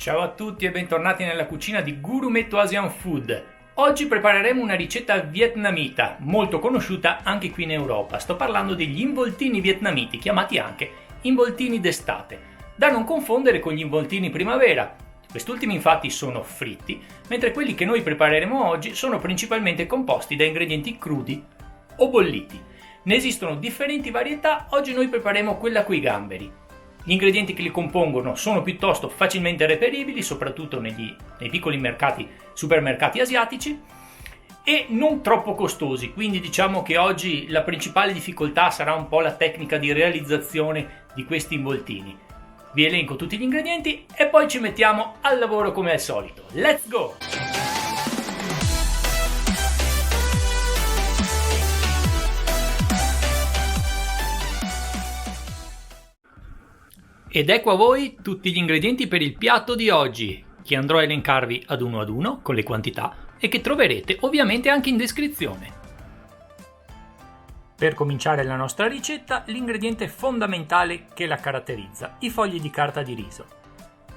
Ciao a tutti e bentornati nella cucina di Gurumetto Asian Food. Oggi prepareremo una ricetta vietnamita, molto conosciuta anche qui in Europa. Sto parlando degli involtini vietnamiti, chiamati anche involtini d'estate, da non confondere con gli involtini primavera. Quest'ultimi infatti sono fritti, mentre quelli che noi prepareremo oggi sono principalmente composti da ingredienti crudi o bolliti. Ne esistono differenti varietà, oggi noi prepareremo quella coi gamberi. Gli ingredienti che li compongono sono piuttosto facilmente reperibili, soprattutto nei piccoli supermercati asiatici, e non troppo costosi, quindi diciamo che oggi la principale difficoltà sarà un po' la tecnica di realizzazione di questi involtini. Vi elenco tutti gli ingredienti e poi ci mettiamo al lavoro come al solito. Let's go! Ed ecco a voi tutti gli ingredienti per il piatto di oggi, che andrò a elencarvi ad uno con le quantità e che troverete ovviamente anche in descrizione. Per cominciare la nostra ricetta, l'ingrediente fondamentale che la caratterizza, i fogli di carta di riso.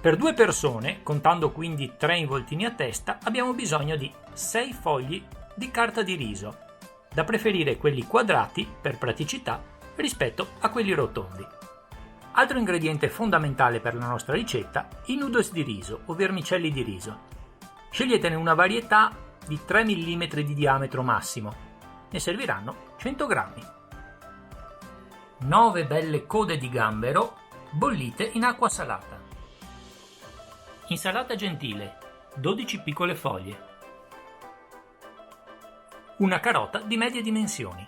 Per 2 persone, contando quindi 3 involtini a testa, abbiamo bisogno di 6 fogli di carta di riso, da preferire quelli quadrati per praticità rispetto a quelli rotondi. Altro ingrediente fondamentale per la nostra ricetta, i noodles di riso o vermicelli di riso. Sceglietene una varietà di 3 mm di diametro massimo. Ne serviranno 100 g. 9 belle code di gambero bollite in acqua salata. Insalata gentile, 12 piccole foglie. Una carota di medie dimensioni.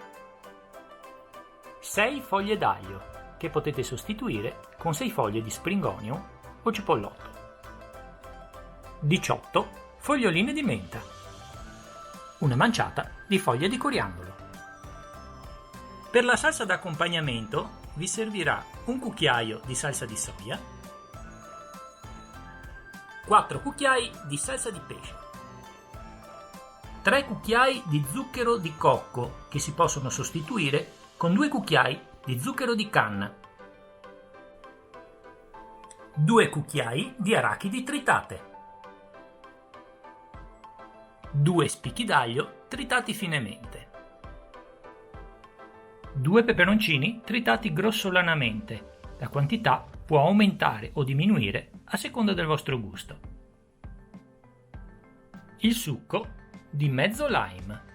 6 foglie d'aglio, che potete sostituire con 6 foglie di spring onion o cipollotto. 18 foglioline di menta. Una manciata di foglie di coriandolo. Per la salsa d'accompagnamento vi servirà un cucchiaio di salsa di soia, 4 cucchiai di salsa di pesce, 3 cucchiai di zucchero di cocco che si possono sostituire con 2 cucchiai di zucchero di canna, 2 cucchiai di arachidi tritate, 2 spicchi d'aglio tritati finemente, 2 peperoncini tritati grossolanamente. La quantità può aumentare o diminuire a seconda del vostro gusto. Il succo di mezzo lime.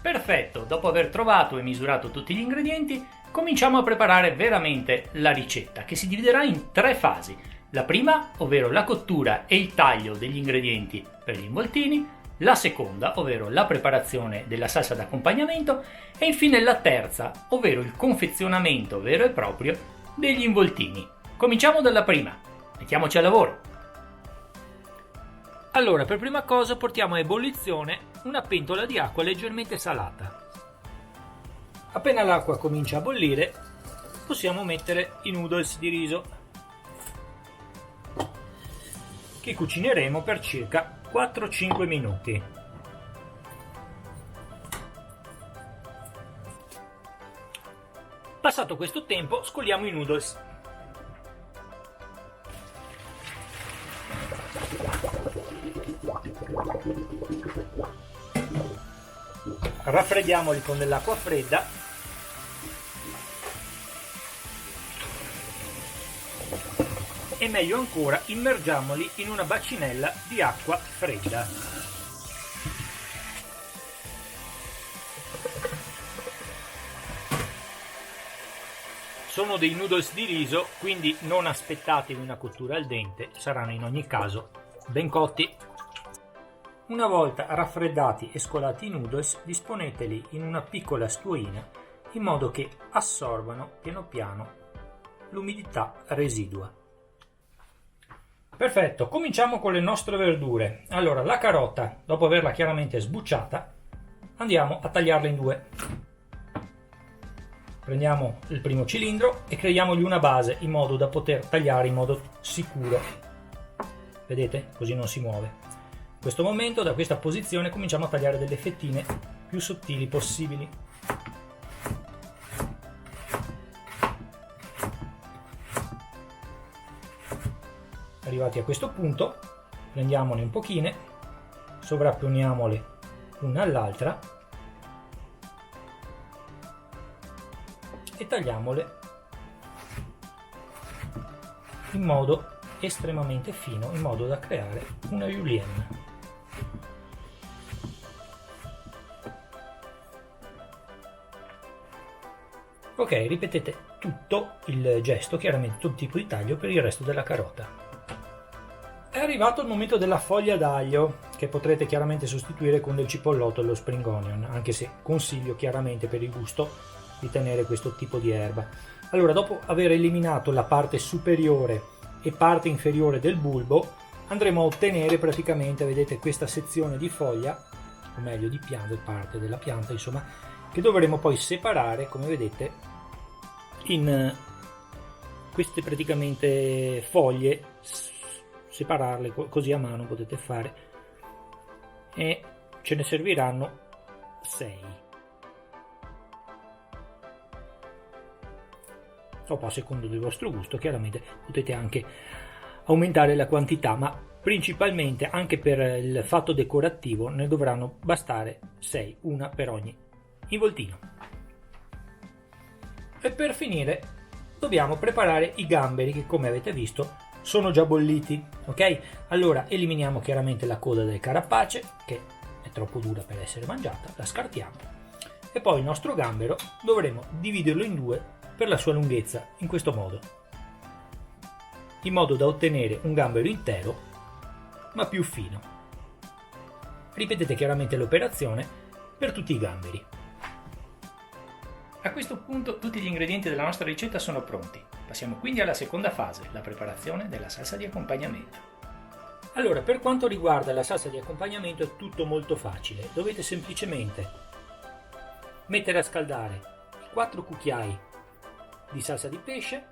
Perfetto, dopo aver trovato e misurato tutti gli ingredienti, cominciamo a preparare veramente la ricetta, che si dividerà in 3 fasi. La prima, ovvero la cottura e il taglio degli ingredienti per gli involtini, la seconda, ovvero la preparazione della salsa d'accompagnamento, e infine la terza, ovvero il confezionamento vero e proprio degli involtini. Cominciamo dalla prima, mettiamoci al lavoro. Allora, per prima cosa portiamo a ebollizione una pentola di acqua leggermente salata. Appena l'acqua comincia a bollire, possiamo mettere i noodles di riso, che cucineremo per circa 4-5 minuti. Passato questo tempo, scoliamo i noodles. Raffreddiamoli con dell'acqua fredda e meglio ancora immergiamoli in una bacinella di acqua fredda. Sono dei noodles di riso, quindi non aspettatevi una cottura al dente, saranno in ogni caso ben cotti. Una volta raffreddati e scolati i noodles, disponeteli in una piccola stuoina in modo che assorbano piano piano l'umidità residua. Perfetto, cominciamo con le nostre verdure. Allora, la carota, dopo averla chiaramente sbucciata, andiamo a tagliarla in 2. Prendiamo il primo cilindro e creiamogli una base in modo da poter tagliare in modo sicuro. Vedete? Così non si muove. In questo momento, da questa posizione, cominciamo a tagliare delle fettine più sottili possibili. Arrivati a questo punto, prendiamone un pochine, sovrapponiamole una all'altra e tagliamole in modo estremamente fino, in modo da creare una julienne. Ok, ripetete tutto il gesto, chiaramente tutto tipo di taglio per il resto della carota. È arrivato il momento della foglia d'aglio, che potrete chiaramente sostituire con del cipollotto e lo spring onion, anche se consiglio chiaramente per il gusto di tenere questo tipo di erba. Allora, dopo aver eliminato la parte superiore e parte inferiore del bulbo, andremo a ottenere praticamente, vedete, questa sezione di foglia, o meglio di pianta, parte della pianta, insomma, che dovremo poi separare, come vedete, in queste praticamente foglie, separarle così a mano potete fare, e ce ne serviranno 6. Dopo, a secondo del vostro gusto, chiaramente potete anche aumentare la quantità, ma principalmente anche per il fatto decorativo ne dovranno bastare 6, una per ogni involtino. E per finire dobbiamo preparare i gamberi, che come avete visto sono già bolliti. Ok, allora eliminiamo chiaramente la coda del carapace, che è troppo dura per essere mangiata, la scartiamo, e poi il nostro gambero dovremo dividerlo in due per la sua lunghezza, in questo modo, in modo da ottenere un gambero intero ma più fino. Ripetete chiaramente l'operazione per tutti i gamberi. A questo punto tutti gli ingredienti della nostra ricetta sono pronti. Passiamo quindi alla seconda fase, la preparazione della salsa di accompagnamento. Allora, per quanto riguarda la salsa di accompagnamento è tutto molto facile. Dovete semplicemente mettere a scaldare 4 cucchiai di salsa di pesce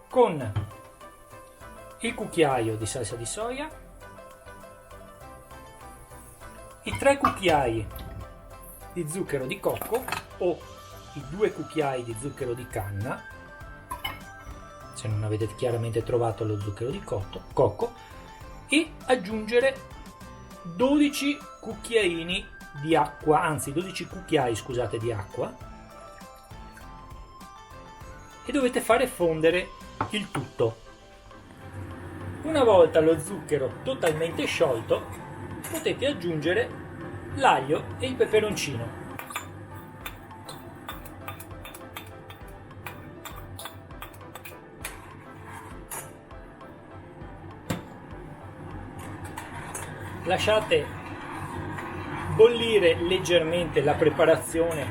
con il cucchiaio di salsa di soia, i 3 cucchiai di zucchero di cocco o i 2 cucchiai di zucchero di canna, se non avete chiaramente trovato lo zucchero di cocco, e aggiungere 12 cucchiaini di acqua, anzi 12 cucchiai, scusate, di acqua, e dovete fare fondere il tutto. Una volta lo zucchero totalmente sciolto, potete aggiungere l'aglio e il peperoncino. Lasciate bollire leggermente la preparazione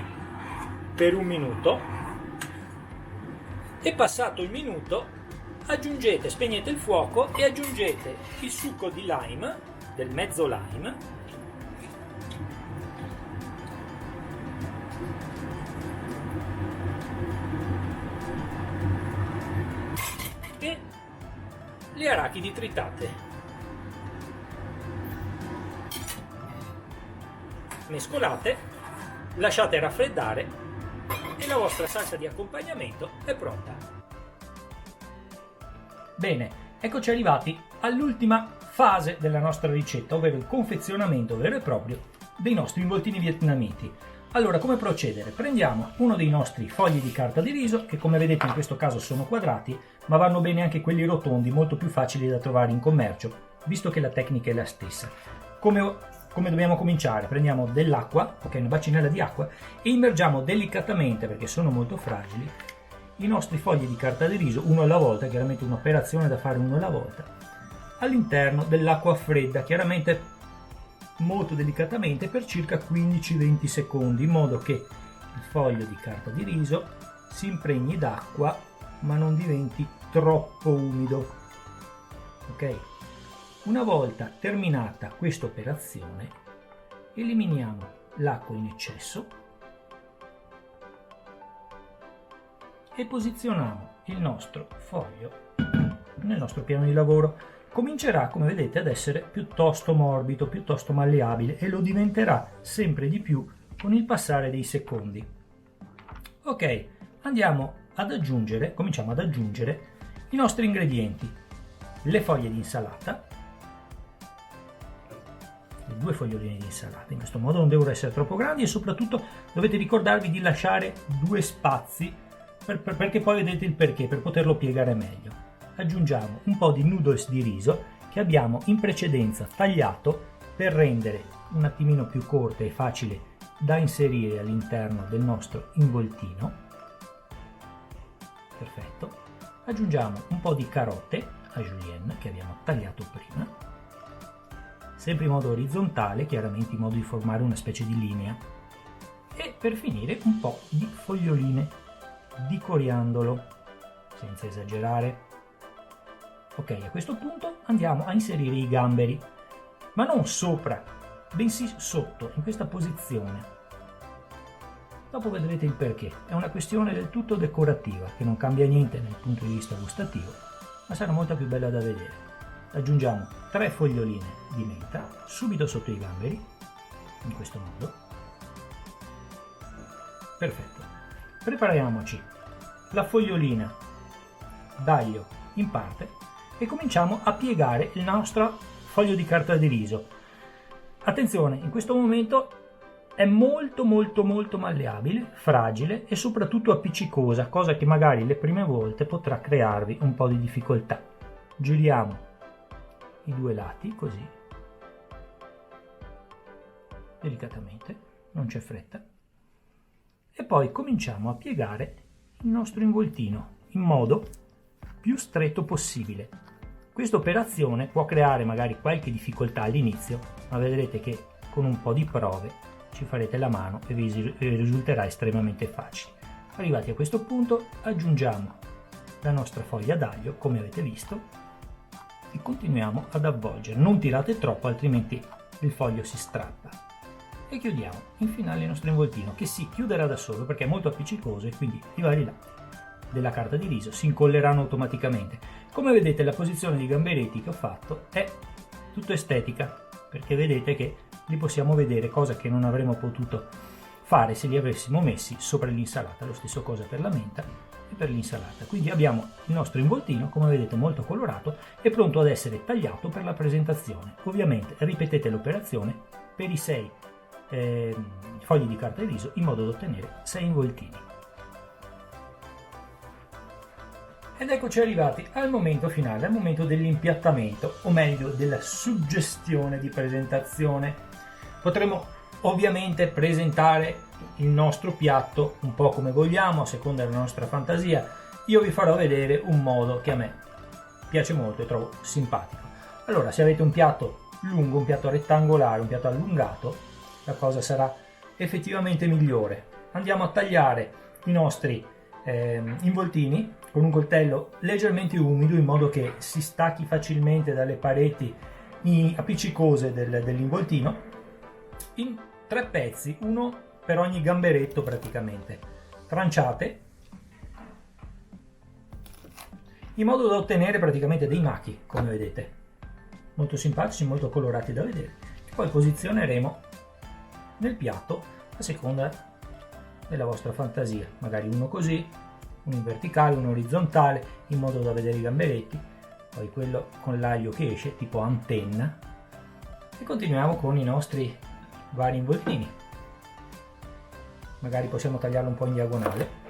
per 1 minuto e passato il minuto aggiungete, spegnete il fuoco e aggiungete il succo di lime, del mezzo lime, e le arachidi tritate. Mescolate, lasciate raffreddare e la vostra salsa di accompagnamento è pronta. Bene, eccoci arrivati all'ultima fase della nostra ricetta, ovvero il confezionamento vero e proprio dei nostri involtini vietnamiti. Allora, come procedere? Prendiamo uno dei nostri fogli di carta di riso, che come vedete in questo caso sono quadrati, ma vanno bene anche quelli rotondi, molto più facili da trovare in commercio, visto che la tecnica è la stessa. Come dobbiamo cominciare? Prendiamo dell'acqua, ok, una bacinella di acqua, e immergiamo delicatamente, perché sono molto fragili, i nostri fogli di carta di riso, uno alla volta, chiaramente un'operazione da fare uno alla volta, all'interno dell'acqua fredda, chiaramente molto delicatamente per circa 15-20 secondi, in modo che il foglio di carta di riso si impregni d'acqua ma non diventi troppo umido. Ok? Una volta terminata questa operazione, eliminiamo l'acqua in eccesso e posizioniamo il nostro foglio nel nostro piano di lavoro. Comincerà, come vedete, ad essere piuttosto morbido, piuttosto malleabile, e lo diventerà sempre di più con il passare dei secondi. Ok, cominciamo ad aggiungere i nostri ingredienti. le foglie di insalata, le 2 foglioline di insalata. In questo modo non devono essere troppo grandi e soprattutto dovete ricordarvi di lasciare 2 spazi perché poi vedete il perché, per poterlo piegare meglio. Aggiungiamo un po' di noodles di riso che abbiamo in precedenza tagliato per rendere un attimino più corte e facile da inserire all'interno del nostro involtino. Perfetto. Aggiungiamo un po' di carote a julienne che abbiamo tagliato prima, sempre in modo orizzontale, chiaramente in modo di formare una specie di linea, e per finire un po' di foglioline di coriandolo, senza esagerare. Ok, a questo punto andiamo a inserire i gamberi, ma non sopra, bensì sotto, in questa posizione. Dopo vedrete il perché, è una questione del tutto decorativa, che non cambia niente dal punto di vista gustativo, ma sarà molto più bella da vedere. Aggiungiamo 3 foglioline di menta subito sotto i gamberi, in questo modo. Perfetto. Prepariamoci la fogliolina d'aglio in parte e cominciamo a piegare il nostro foglio di carta di riso. Attenzione, in questo momento è molto malleabile, fragile e soprattutto appiccicosa, cosa che magari le prime volte potrà crearvi un po' di difficoltà. Giriamo i 2 lati così, delicatamente, non c'è fretta, e poi cominciamo a piegare il nostro involtino in modo più stretto possibile. Questa operazione può creare magari qualche difficoltà all'inizio, ma vedrete che con un po' di prove ci farete la mano e vi risulterà estremamente facile. Arrivati a questo punto aggiungiamo la nostra foglia d'aglio, come avete visto, e continuiamo ad avvolgere. Non tirate troppo, altrimenti il foglio si strappa. E chiudiamo infine il nostro involtino, che si chiuderà da solo perché è molto appiccicoso e quindi i vari lati della carta di riso si incolleranno automaticamente. Come vedete, la posizione di gamberetti che ho fatto è tutto estetica, perché vedete che li possiamo vedere, cosa che non avremmo potuto fare se li avessimo messi sopra l'insalata. Lo stesso cosa per la menta e per l'insalata. Quindi abbiamo il nostro involtino, come vedete, molto colorato e pronto ad essere tagliato per la presentazione. Ovviamente ripetete l'operazione per i 6 fogli di carta di riso in modo da ottenere 6 involtini. Ed eccoci arrivati al momento finale, al momento dell'impiattamento, o meglio della suggestione di presentazione. Potremo ovviamente presentare il nostro piatto un po' come vogliamo, a seconda della nostra fantasia. Io vi farò vedere un modo che a me piace molto e trovo simpatico. Allora, se avete un piatto lungo, un piatto rettangolare, un piatto allungato, la cosa sarà effettivamente migliore. Andiamo a tagliare i nostri involtini con un coltello leggermente umido, in modo che si stacchi facilmente dalle pareti appiccicose dell'involtino, in 3 pezzi, uno per ogni gamberetto praticamente, tranciate, in modo da ottenere praticamente dei machi, come vedete, molto simpatici, molto colorati da vedere, che poi posizioneremo nel piatto a seconda della vostra fantasia, magari uno così, uno in verticale, uno orizzontale, in modo da vedere i gamberetti, poi quello con l'aglio che esce, tipo antenna, e continuiamo con i nostri vari involtini. Magari possiamo tagliarlo un po' in diagonale.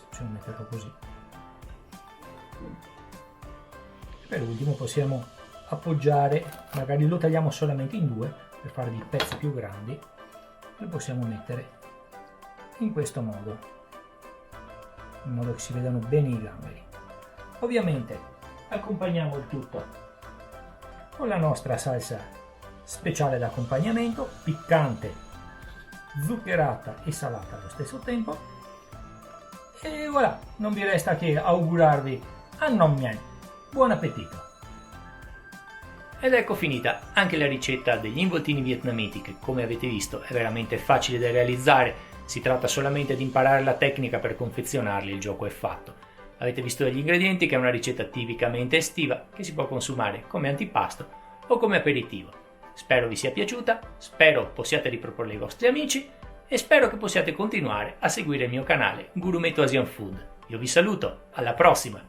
Possiamo metterlo così. Per ultimo possiamo appoggiare, magari lo tagliamo solamente in 2 per fare dei pezzi più grandi, lo possiamo mettere in questo modo, in modo che si vedano bene i gamberi. Ovviamente accompagniamo il tutto con la nostra salsa speciale d'accompagnamento, piccante, zuccherata e salata allo stesso tempo, e voilà, non vi resta che augurarvi a non mien, buon appetito! Ed ecco finita anche la ricetta degli involtini vietnamiti, che come avete visto è veramente facile da realizzare, si tratta solamente di imparare la tecnica per confezionarli, il gioco è fatto. Avete visto dagli ingredienti che è una ricetta tipicamente estiva che si può consumare come antipasto o come aperitivo. Spero vi sia piaciuta, spero possiate riproporla ai vostri amici e spero che possiate continuare a seguire il mio canale Gurumeto Asian Food. Io vi saluto, alla prossima!